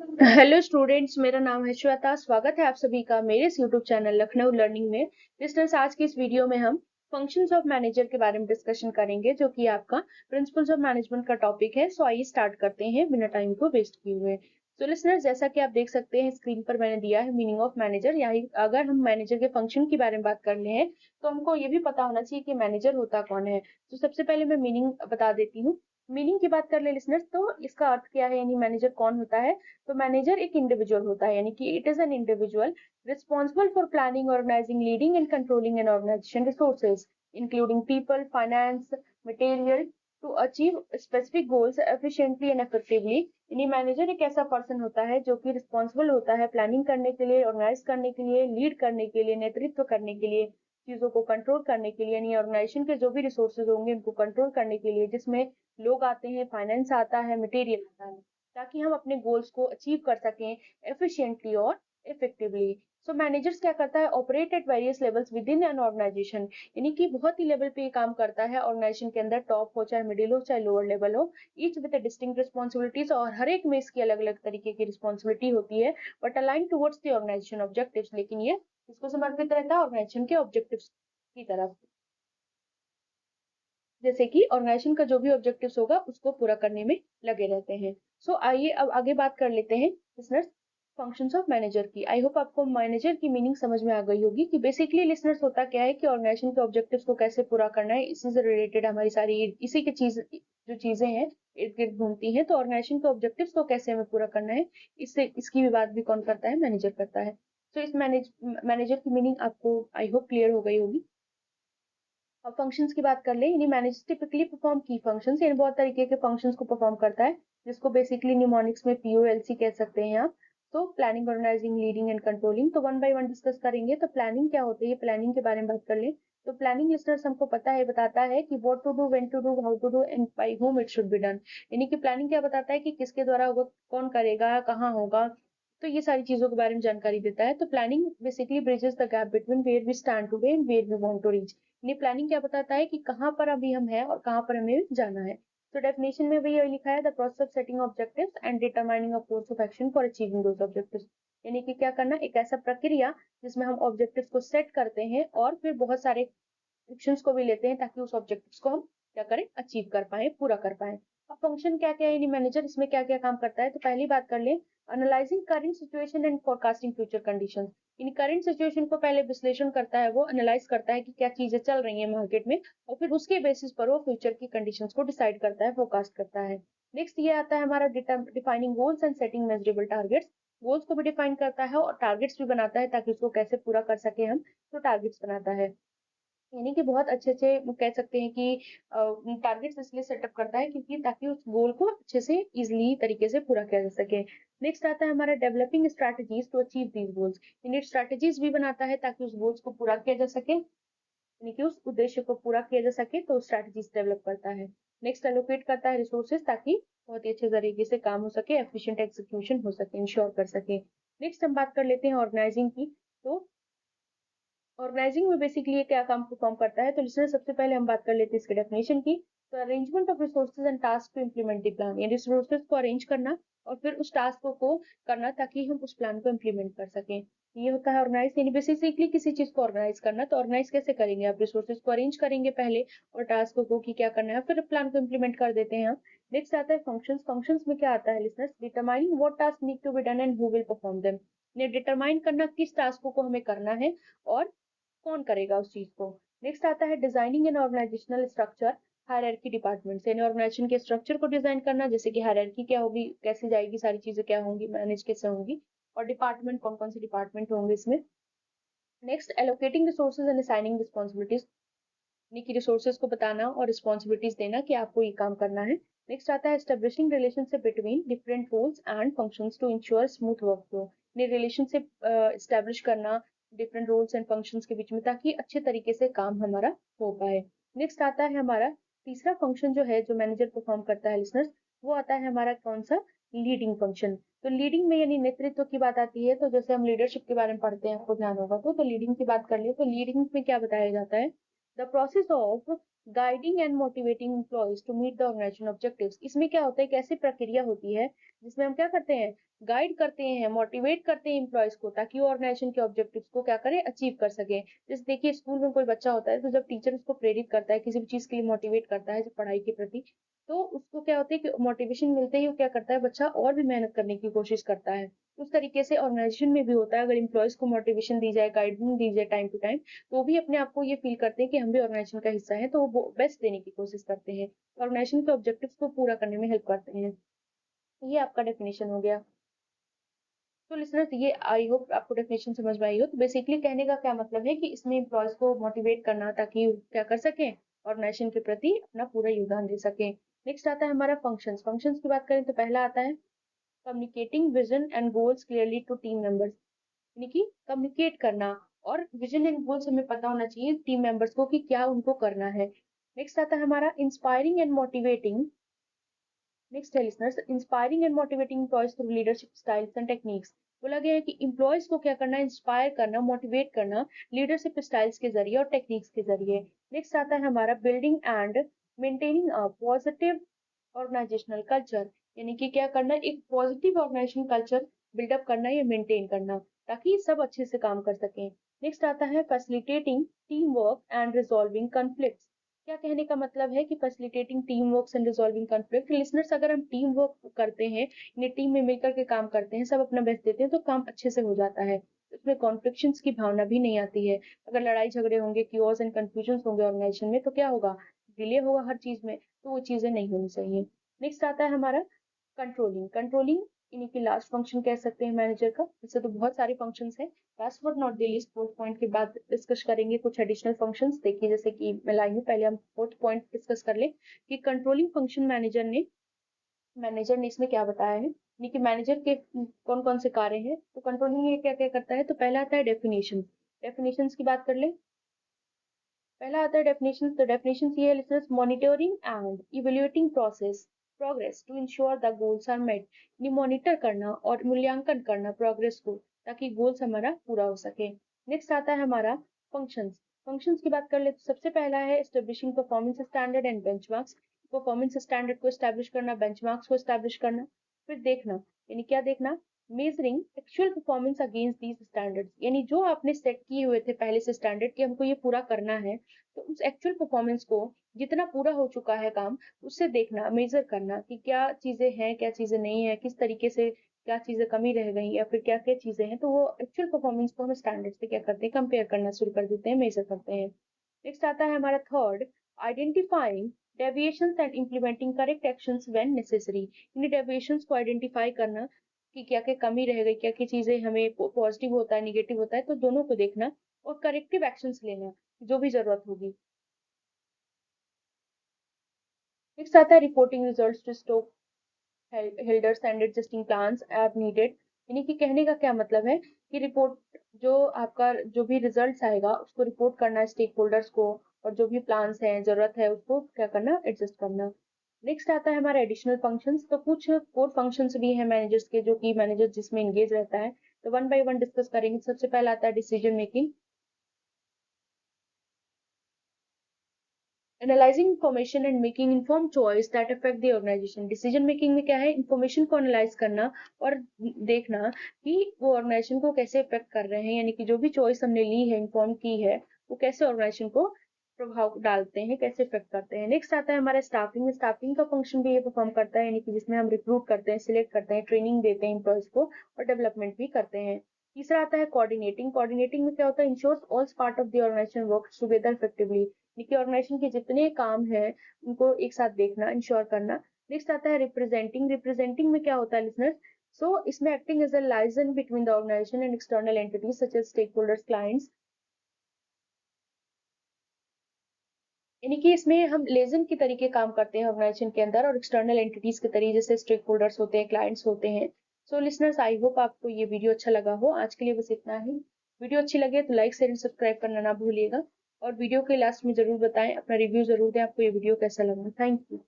Hello students, मेरा नाम है श्वेता। स्वागत है आप सभी का मेरे इस यूट्यूब चैनल लखनऊ लर्निंग में। लिस्टर्स, आज की इस वीडियो में हम फंक्शंस ऑफ मैनेजर के बारे में डिस्कशन करेंगे, जो कि आपका प्रिंसिपल्स ऑफ मैनेजमेंट का टॉपिक है। सो आइए स्टार्ट करते हैं बिना टाइम को वेस्ट किए हुए। सो लिस्टर्स, जैसा कि आप देख सकते हैं स्क्रीन पर मैंने दिया है मीनिंग ऑफ मैनेजर। यानी अगर हम मैनेजर के फंक्शन के बारे में बात कर रहे हैं तो हमको ये भी पता होना चाहिए कि मैनेजर होता कौन है। तो सबसे पहले मैं मीनिंग बता देती हूँ। मीनिंग की बात कर ले लिसनर्स, तो इसका अर्थ क्या है, यानी मैनेजर कौन होता है। तो मैनेजर एक इंडिविजुअल होता है, यानी कि it is an individual responsible for planning, organizing, leading and controlling an organization resources including people, finance, material to achieve specific goals efficiently and effectively. यानी मैनेजर एक ऐसा पर्सन होता है जो कि रिस्पॉन्सिबल होता है प्लानिंग करने के लिए, ऑर्गेनाइज करने के लिए, लीड करने के लिए, नेतृत्व करने के लिए, चीजों को कंट्रोल करने के लिए, यानी ऑर्गेनाइजेशन के जो भी रिसोर्सेज होंगे उनको कंट्रोल करने के लिए, जिसमें लोग आते हैं, फाइनेंस आता है, मटेरियल आता है, ताकि हम अपने गोल्स को अचीव कर सकें एफिशिएंटली और इफेक्टिवली। सो मैनेजर्स क्या करता है, operate at various levels within an organization. यानी कि बहुत ही लेवल पे ये काम करता है ऑर्गेनाइजेशन के अंदर, टॉप हो चाहे मिडिल हो चाहे लोअर लेवल हो, ईच विद डिस्टिंक्ट रिस्पॉन्सिबिलिटीज, और हर एक में इसकी अलग अलग तरीके की रिस्पॉन्सिबिलिटी होती है, but align towards the organization objectives. लेकिन ये इसको समर्पित रहता है ऑर्गेनाइजेशन के ऑब्जेक्टिव्स की तरफ, जैसे कि ऑर्गेनाइजेशन का जो भी ऑब्जेक्टिव्स होगा उसको पूरा करने में लगे रहते हैं। सो आइए अब आगे बात कर लेते हैं लिसनर्स फंक्शंस ऑफ मैनेजर की। आई होप आपको मैनेजर की मीनिंग समझ में आ गई होगी कि बेसिकली लिसनर्स होता क्या है कि ऑर्गेनाइजेशन के ऑब्जेक्टिव्स को कैसे पूरा करना है, इसी से रिलेटेड हमारी सारी इसी के चीज जो चीजें हैं इर्द गिर्द घूमती हैं। तो ऑर्गेनाइजेशन के ऑब्जेक्टिव्स को कैसे हमें पूरा करना है, इससे इसकी भी बात भी कौन करता है, मैनेजर करता है। तो इस मैनेजर की मीनिंग आपको आई होप क्लियर हो गई होगी। अब फंक्शंस की बात कर ले, यानी मैनेजर टिपिकली परफॉर्म की फंक्शंस, यानी बहुत तरीके के फंक्शंस को परफॉर्म करता है, जिसको बेसिकली निमोनिक्स में पीओएलसी कह सकते हैं आप। तो planning, organizing, leading and controlling. तो वन बाय वन डिस्कस करेंगे। तो प्लानिंग क्या होती है, प्लानिंग के बारे में बात कर ले। तो प्लानिंग लिस्टर्स हमको पता है, बताता है कि what to do, when to do, how to do and by whom it should be done. यानी कि प्लानिंग क्या बताता है कि किसके द्वारा होगा, कौन करेगा, कहाँ होगा। तो ये सारी चीजों के बारे में जानकारी देता है। तो planning basically bridges the gap between where we stand today and where we want to reach. ये प्लानिंग क्या बताता है कि कहाँ पर अभी हम हैं और कहाँ पर हमें जाना है। तो डेफिनेशन में भी यही लिखा है, the process of setting objectives and determining a course of action for achieving those objectives. यानी कि क्या करना, एक ऐसा प्रक्रिया जिसमें हम ऑब्जेक्टिव्स को सेट करते हैं और फिर बहुत सारे एक्शंस को भी लेते हैं ताकि उस ऑब्जेक्टिव्स को हम क्या करें, अचीव कर पाए, पूरा कर पाए। अब फंक्शन क्या क्या है, यानी मैनेजर इसमें क्या क्या काम करता है। तो पहली बात कर ले, analysing current situation and forecasting future conditions. यानी करंट सिचुएशन को पहले विश्लेषण करता है, वो एनालाइज करता है कि क्या चीजें चल रही है मार्केट में, और फिर उसके बेसिस पर वो फ्यूचर की कंडीशंस को डिसाइड करता है, फोरकास्ट करता है। नेक्स्ट ये आता है हमारा defining goals and setting measurable targets. Goals को भी डिफाइन करता है और टारगेट्स भी बनाता है, ताकि उसको कैसे पूरा कर सके हम, तो टारगेट्स बनाता है। यानी कि बहुत अच्छे अच्छे कह सकते हैं कि टारगेट्स इसलिए सेटअप करता है क्योंकि ताकि उस गोल को अच्छे से इजिली तरीके से पूरा किया जा सके। नेक्स्ट आता है हमारा developing strategies to achieve these goals. यानी स्ट्रैटेजीज भी बनाता है ताकि उस गोल्स को पूरा किया जा सके, यानी कि उस उद्देश्य को पूरा किया जा सके, तो स्ट्रैटेजीज डेवलप करता है। नेक्स्ट एलोकेट करता है रिसोर्सेज, ताकि बहुत ही अच्छे तरीके से काम हो सके, एफिशिएंट एग्जीक्यूशन हो सके, इंश्योर कर सके। नेक्स्ट हम बात कर लेते हैं ऑर्गेनाइजिंग की। तो ऑर्गेनाइजिंग में बेसिकली ये क्या काम परफॉर्म करता है, तो लिसनर सबसे पहले हम बात कर लेते हैं इसके डेफिनेशन की। तो arrangement of resources and task to implement the plan, यानी रिसोर्सेज को अरेंज करना और फिर उस टास्क को करना ताकि हम उस प्लान को इम्प्लीमेंट कर सकें। ये होता है ऑर्गेनाइज, यानी बेसिकली किसी चीज को ऑर्गेनाइज करना। तो ऑर्गेनाइज कैसे करेंगे, आप रिसोर्सेज को अरेंज करेंगे पहले और टास्क को कि क्या करना है, फिर प्लान को इम्प्लीमेंट कर देते हैं हम। नेक्स्ट आता है फंक्शंस। फंक्शंस में क्या आता है listeners, determining what task need to be done and who will perform them. Determine करना किस टास्क को हमें करना है और कौन करेगा उस चीज को। नेक्स्ट आता है designing an organizational structure, hierarchy department, यानी ऑर्गेनाइजेशन के स्ट्रक्चर को डिजाइन करना, जैसे कि हायरार्की क्या होगी, कैसे जाएगी, सारी चीजें क्या होंगी, मैनेज कैसे होंगी, और डिपार्टमेंट कौन कौन से डिपार्टमेंट होंगे इसमें। Next allocating resources and assigning responsibilities, यानी कि रिसोर्सेज को बताना और रिस्पॉन्सिबिलिटीज देना कि आपको ये काम करना है। नेक्स्ट आता है establishing relationship between different roles and functions to ensure smooth work flow. ने रिलेशनशिप एस्टेब्लिश करना डिफरेंट रोल्स एंड फंक्शंस के बीच में, ताकि अच्छे तरीके से काम हमारा हो पाए। नेक्स्ट आता है हमारा तीसरा फंक्शन जो है, जो मैनेजर परफॉर्म करता है लिसनर्स, वो आता है हमारा कौन सा, लीडिंग फंक्शन। तो लीडिंग में यानी नेतृत्व की बात आती है। तो जैसे हम लीडरशिप के बारे में पढ़ते हैं, आपको ध्यान होगा, तो लीडिंग की बात कर ले, तो लीडिंग में क्या बताया जाता है, the process of guiding and motivating employees to meet the organization objectives. इसमें क्या होता है, एक ऐसी प्रक्रिया होती है जिसमें हम क्या करते हैं, गाइड करते हैं, मोटिवेट करते हैं एम्प्लॉयज को, ताकि वो ऑर्गेनाइजेशन के ऑब्जेक्टिव्स को क्या करें, अचीव कर सके। जैसे देखिए स्कूल में कोई बच्चा होता है, तो जब टीचर उसको प्रेरित करता है, किसी भी चीज के लिए मोटिवेट करता है, जब पढ़ाई के प्रति, तो उसको क्या होता है कि मोटिवेशन मिलते ही वो क्या करता है, बच्चा और भी मेहनत करने की कोशिश करता है। उस तरीके से ऑर्गेनाइजेशन में भी होता है, अगर एम्प्लॉयज को मोटिवेशन दी जाए, गाइडेंस दी जाए टाइम टू टाइम, तो वो भी अपने आप को ये फील करते हैं कि हम भी ऑर्गेनाइजेशन का हिस्सा है, तो वो बेस्ट देने की कोशिश करते हैं, ऑर्गेनाइजेशन के ऑब्जेक्टिव्स को पूरा करने में हेल्प करते हैं। ये आपका डेफिनेशन हो गया। तो लिसनर्स, ये आई होप आपको डेफिनेशन समझ में आई हो। तो बेसिकली कहने का क्या मतलब है कि इसमें एम्प्लॉयज को मोटिवेट करना, ताकि क्या कर सकें, ऑर्गेनाइजेशन के प्रति अपना पूरा योगदान दे सकें। नेक्स्ट आता है हमारा फंक्शंस। फंक्शंस की बात करें तो पहला आता है communicating vision and goals clearly to team members, यानी कि कम्युनिकेट करना, और विजन एंड गोल्स हमें पता होना चाहिए टीम मेंबर्स को कि क्या उनको करना है। नेक्स्ट आता है हमारा इंस्पायरिंग एंड मोटिवेटिंग। नेक्स्ट है listeners, inspiring and motivating employees through leadership styles and techniques. बोला गया है कि एम्प्लॉयज को क्या करना है, इंस्पायर करना, मोटिवेट करना, लीडरशिप स्टाइल्स के जरिए और टेक्निक्स के जरिए। नेक्स्ट आता है हमारा building and maintaining a positive organizational culture, यानी कि क्या करना, एक पॉजिटिव ऑर्गेनाइजेशन कल्चर बिल्डअप करना या मेंटेन करना, ताकि सब अच्छे से काम कर सकें। नेक्स्ट आता है facilitating team work and resolving conflicts. क्या कहने का मतलब है कि facilitating team work and resolving conflict. Listeners, अगर हम टीम वर्क करते हैं, यानी टीम में मिलकर के काम करते हैं, सब अपना बेस्ट देते हैं, तो काम अच्छे से हो जाता है, उसमें कॉन्फ्लिक्शंस की भावना भी नहीं आती है। अगर लड़ाई झगड़े होंगे, क्यूओस एंड कंफ्यूजन होंगे ऑर्गेनाइजेशन में, तो क्या होगा, डिले होगा हर चीज में, तो वो चीजें नहीं होनी चाहिए। नेक्स्ट आता है हमारा कंट्रोलिंग। कंट्रोलिंग यानी कि लास्ट फंक्शन कह सकते हैं मैनेजर का। वैसे तो बहुत सारे फंक्शंस हैं, last but not the least fourth point के बाद डिस्कस करेंगे कुछ एडिशनल फंक्शंस। देखिए जैसे कि मैं लाई हूँ, पहले हम फोर्थ पॉइंट डिस्कस कर ले कि कंट्रोलिंग फंक्शन मैनेजर ने इसमें क्या बताया है, यानी कि मैनेजर के कौन कौन से कार्य हैं। तो कंट्रोलिंग ये क्या क्या करता है, तो पहला आता है डेफिनेशन। डेफिनेशंस की बात कर ले, पहला आता है डेफिनेशन। तो डेफिनेशन ये है listeners, monitoring and evaluating progress to ensure the goals are met, यानी मॉनिटर करना और मूल्यांकन करना प्रोग्रेस को, ताकि गोल्स हमारा पूरा हो सके। नेक्स्ट आता है हमारा फंक्शंस। फंक्शंस की बात कर ले तो सबसे पहला है establishing performance standard and benchmarks. Performance standard को एस्टैब्लिश करना, बेंचमार्क्स को एस्टैब्लिश करना। फिर देखना, यानी क्या देखना, measuring actual performance against these standards, यानी जो आपने सेट किए हुए थे पहले से स्टैंडर्ड कि हमको ये पूरा करना है, तो उस एक्चुअल परफॉर्मेंस को, जितना पूरा हो चुका है काम, उससे देखना, मेजर करना कि क्या चीजें हैं, क्या चीजें नहीं है, किस तरीके से क्या चीजें कमी रह गई, या फिर क्या क्या चीजें हैं। तो वो एक्चुअल परफॉर्मेंस को हम स्टैंडर्ड से क्या करते हैं, कंपेयर करना शुरू कर देते हैं, मेजर करते हैं। नेक्स्ट आता है हमारा third, identifying deviations and implementing correct actions when necessary, यानी डेविएशंस को आइडेंटिफाई करना कि क्या क्या कमी रह गई, क्या क्या चीजें हमें पॉजिटिव होता है, निगेटिव होता है, तो दोनों को देखना और करेक्टिव एक्शंस लेना जो भी जरूरत होगी। नेक्स्ट आता है reporting results to stock holders and adjusting plans as needed, यानी कि कहने का क्या मतलब है कि रिपोर्ट, जो आपका जो भी रिजल्ट्स आएगा उसको रिपोर्ट करना है स्टेक होल्डर्स को, और जो भी प्लान्स हैं, जरूरत है, उसको क्या करना, एडजस्ट करना। नेक्स्ट आता है हमारा एडिशनल फंक्शंस। तो कुछ कोर फंक्शंस भी हैं मैनेजर्स के, जो कि मैनेजर जिसमें एंगेज रहता है, तो वन बाय वन डिस्कस करेंगे। सबसे पहला आता है decision making, analyzing information and making inform choice that affect the organization. Decision making में क्या है, इंफॉर्मेशन को एनालाइज करना और देखना कि वो ऑर्गेनाइजेशन को कैसे अफेक्ट कर रहे हैं, यानी कि जो भी चॉइस हमने ली है, इन्फॉर्म की है, वो कैसे ऑर्गेनाइजेशन को प्रभाव डालते हैं, कैसे इफेक्ट करते हैं। नेक्स्ट आता है हमारा स्टाफिंग। स्टाफिंग का फंक्शन भी ये परफॉर्म करता है, यानी कि जिसमें हम रिक्रूट करते हैं, सिलेक्ट करते हैं, ट्रेनिंग देते हैं एम्प्लॉयज को, और डेवलपमेंट भी करते हैं। तीसरा आता है कोऑर्डिनेटिंग। कोऑर्डिनेटिंग में क्या होता है, ensures all part of the organization works together effectively, देखिए ऑर्गेनाइजेशन के जितने काम है उनको एक साथ देखना, इंश्योर करना। नेक्स्ट आता है रिप्रेजेंटिंग। रिप्रेजेंटिंग में क्या होता है लिसनर्स, सो इसमें acting as a liaison between the organization and external entities such as stakeholders, clients, यानी कि इसमें हम लेजन की तरीके काम करते हैं ऑर्गेनाइजेशन के अंदर, और एक्सटर्नल एंटिटीज के तरीके जैसे स्टेक होल्डर्स होते हैं, क्लाइंट्स होते हैं। सो लिसनर्स, आई होप आपको ये वीडियो अच्छा लगा हो। आज के लिए बस इतना ही। वीडियो अच्छी लगे तो लाइक शेयर एंड सब्सक्राइब करना ना भूलिएगा, और वीडियो के लास्ट में जरूर बताएं, अपना रिव्यू जरूर दें, आपको ये वीडियो कैसा लगा। Thank you.